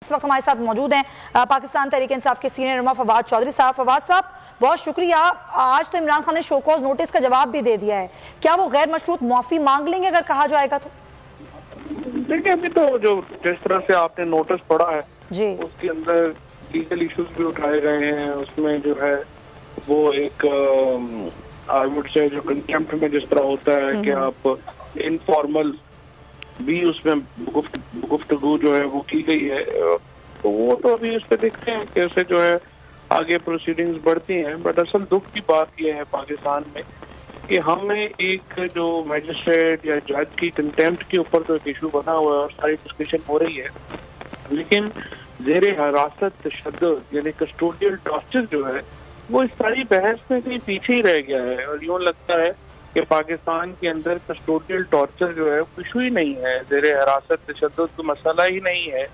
इस वक्त हमारे साथ मौजूद हैं पाकिस्तान तहरीक इंसाफ के सीनियर रहनुमा फवाद चौधरी साहब। फवाद साहब, बहुत शुक्रिया। आज तो इमरान खान ने शो कॉज नोटिस का जवाब भी दे दिया है, क्या वो गैर मशरूत माफी मांग लेंगे अगर कहा जाएगा तो? देखिए, अभी तो जो जिस तरह से आपने नोटिस पढ़ा है जी, उसके अंदर लीगल इश्यूज भी उठाए गए हैं। उसमें जो है वो एक आई वुड से जो कंटेम्प्ट में जिस तरह होता है कि आप इनफॉर्मल भी उसमें गुफ्तगू जो है वो की गई है, तो वो तो अभी उस पर देखते हैं कैसे जो है आगे प्रोसीडिंग्स बढ़ती हैं। बट असल दुख की बात यह है पाकिस्तान में कि हमें एक जो मैजिस्ट्रेट या जज की कंटेम्प्ट के ऊपर तो एक इशू बना हुआ है और सारी डिस्कशन हो रही है, लेकिन ज़ेरे हिरासत तशद्दुद यानी कस्टोडियल टॉर्चर जो है वो इस सारी बहस में कहीं पीछे ही रह गया है। और यूँ लगता है कि पाकिस्तान के अंदर कस्टोडियल टॉर्चर जो है कुछ ही नहीं है, ज़ेरे हिरासत तशद्दुद तो मसला ही नहीं है।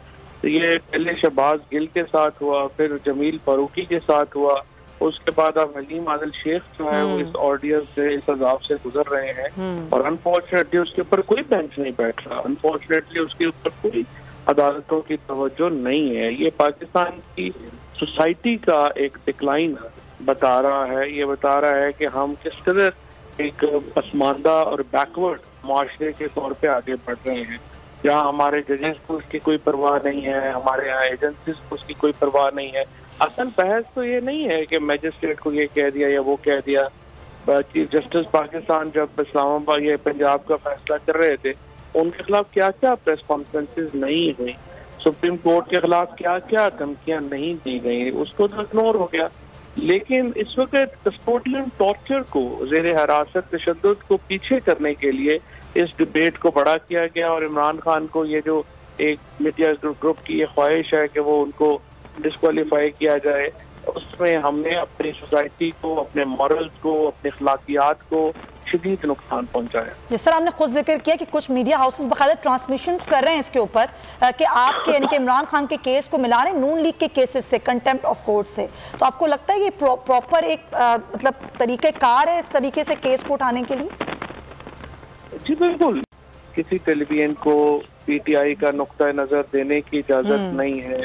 तो ये पहले शहबाज गिल के साथ हुआ, फिर जमील फारूकी के साथ हुआ, उसके बाद अब हलीम आदिल शेख जो है वो इस ऑडियंस से, इस अजाब से गुजर रहे हैं और अनफॉर्चुनेटली उसके ऊपर कोई बेंच नहीं बैठ रहा, अनफॉर्चुनेटली उसके ऊपर कोई अदालतों की तवज्जो नहीं है। ये पाकिस्तान की सोसाइटी का एक डिक्लाइन बता रहा है। ये बता रहा है कि हम किस कदर एक पसमानदा और बैकवर्ड माशरे के तौर पे आगे बढ़ रहे हैं, जहाँ हमारे जजेस को उसकी कोई परवाह नहीं है, हमारे यहाँ एजेंसीज को उसकी कोई परवाह नहीं है। असल बहस तो ये नहीं है कि मैजिस्ट्रेट को ये कह दिया या वो कह दिया। चीफ जस्टिस पाकिस्तान जब इस्लामाबाद या पंजाब का फैसला कर रहे थे, उनके खिलाफ क्या क्या प्रेस कॉन्फ्रेंसेस नहीं हुई, सुप्रीम कोर्ट के खिलाफ क्या क्या धमकियां नहीं दी गई, उसको तो इग्नोर हो गया। लेकिन इस वक्त कस्टोडियल टॉर्चर को, ज़ेरे हिरासत तशद्दुद को पीछे करने के लिए इस डिबेट को बड़ा किया गया और इमरान खान को ये जो एक मीडिया ग्रुप की ये ख्वाहिश है कि वो उनको डिस्क्वालीफाई किया जाए, उसमें हमने अपनी सोसाइटी को, अपने मॉरल्स को, अपने अखलाकियात को शदीद नुकसान पहुंचाया। जिस तरह हमने खुद जिक्र किया कि कुछ मीडिया हाउसेस बकायदा ट्रांसमिशंस कर रहे हैं इसके ऊपर कि आपके यानी कि इमरान खान के केस को मिला रहे हैं नून लीग के केसेस से, कंटेम्प्ट ऑफ कोर्ट से, तो आपको लगता है कि प्रॉपर एक मतलब तरीक़ेकार है इस तरीके से केस को उठाने के लिए? जी बिल्कुल, किसी टेलीविजन को पीटीआई का नुक्ता नजर देने की इजाजत नहीं है।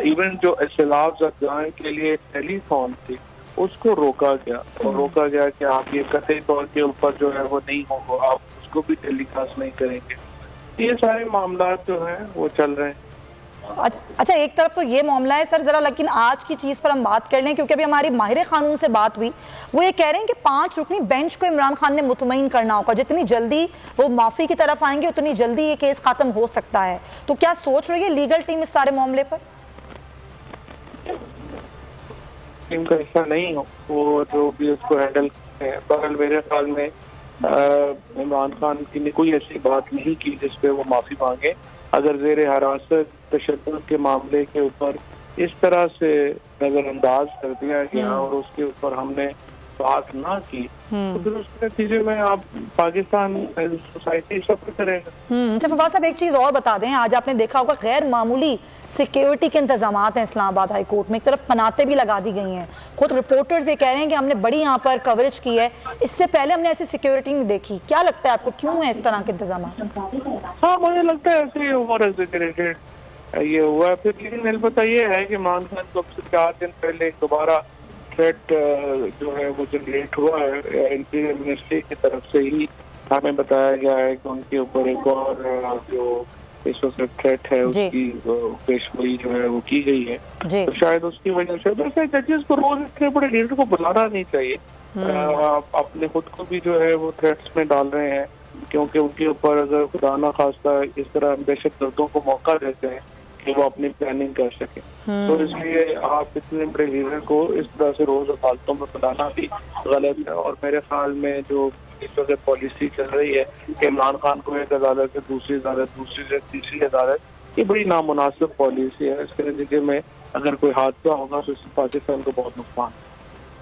इवन जो इस्लाफ ज़ब्तान के लिए टेलीफोन थी उसको रोका गया और रोका गया कि आप ये कतई तौर के ऊपर जो है वो नहीं होगा, आप उसको भी टेलीकास्ट नहीं करेंगे। ये सारे मामला जो हैं वो चल रहे हैं। अच्छा, एक तरफ तो ये मामला है सर जरा, लेकिन आज की चीज़ पर हम बात कर लें क्योंकि अभी हमारी माहिर कानून से बात हुई, वो ये कह रहे हैं कि 5 रुकनी बेंच को इमरान खान ने मुतमईन करना होगा, जितनी जल्दी वो माफ़ी की तरफ आएंगे उतनी जल्दी ये केस ख़त्म हो सकता है। तो क्या सोच रही है लीगल टीम इस सारे मामले पर? टीम का हिस्सा नहीं हो वो जो भी उसको हैंडल करते हैं, बहरहाल मेरे ख्याल में इमरान खान की ने कोई ऐसी बात नहीं की जिस पे वो माफ़ी मांगे। अगर ज़ेरे हिरासत तशद्दुद के मामले के ऊपर इस तरह से नजरअंदाज कर दिया गया और उसके ऊपर हमने बात ना की तो फिर उसके नतीजे में आप पाकिस्तान सोसाइटी सफर करेगा। फवाद साहब, एक चीज़ और बता दें, आज आपने देखा होगा गैर मामूली सिक्योरिटी के इंतजामात हैं इस्लामाबाद हाई कोर्ट में, एक तरफ पनाते भी लगा दी गई हैं। खुद रिपोर्टर्स ये कह रहे हैं कि हमने बड़ी यहाँ पर कवरेज की है, इससे पहले हमने ऐसी सिक्योरिटी नहीं देखी। क्या लगता है आपको, क्यों है इस तरह के इंतजाम? हाँ, मुझे लगता है ऐसे ओवर ये हुआ। फिर लेकिन अलबत्ता ये है कि इमरान खान को 4 दिन पहले दोबारा थ्रेट जो है वो जनरेट हुआ है इंटीरियर मिनिस्ट्री की तरफ से ही, हमें बताया गया है कि उनके ऊपर एक और जो इस वक्त थ्रेट है उसकी पेशगोई जो है वो की गई है। तो शायद उसकी वजह से वैसे जजेस को रोज इतने बड़े लीडर को बुलाना नहीं चाहिए, अपने खुद को भी जो है वो थ्रेट्स में डाल रहे हैं, क्योंकि उनके ऊपर अगर खुदा ना खास्ता इस तरह दहशत गर्दों को मौका देते हैं कि वो अपनी प्लानिंग कर सके, तो इसलिए आप इतने बड़े लीडर को इस तरह से रोज अदालतों में बुलाना भी गलत है। और मेरे ख्याल में जो इस वक्त पॉलिसी चल रही है कि इमरान खान को एक अदालत से दूसरी अदालत, दूसरी से तीसरी अदालत, ये बड़ी नामुनासिब पॉलिसी है। इसके नतीजे में अगर कोई हादसा होगा तो इससे पाकिस्तान को बहुत नुकसान।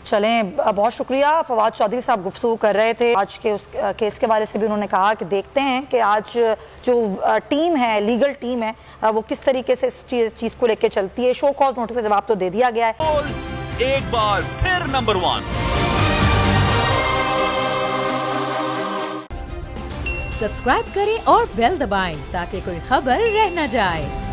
चलें, बहुत शुक्रिया। फवाद चौधरी साहब गुफ्तगू कर रहे थे आज के उस केस के बारे से भी। उन्होंने कहा कि देखते हैं कि आज जो टीम है, लीगल टीम है, वो किस तरीके से इस चीज़ को लेकर चलती है। शो कॉज नोटिस का जवाब तो दे दिया गया है। एक बार फिर नंबर 1 सब्सक्राइब करें और बेल दबाएं ताकि कोई खबर रह न जाए।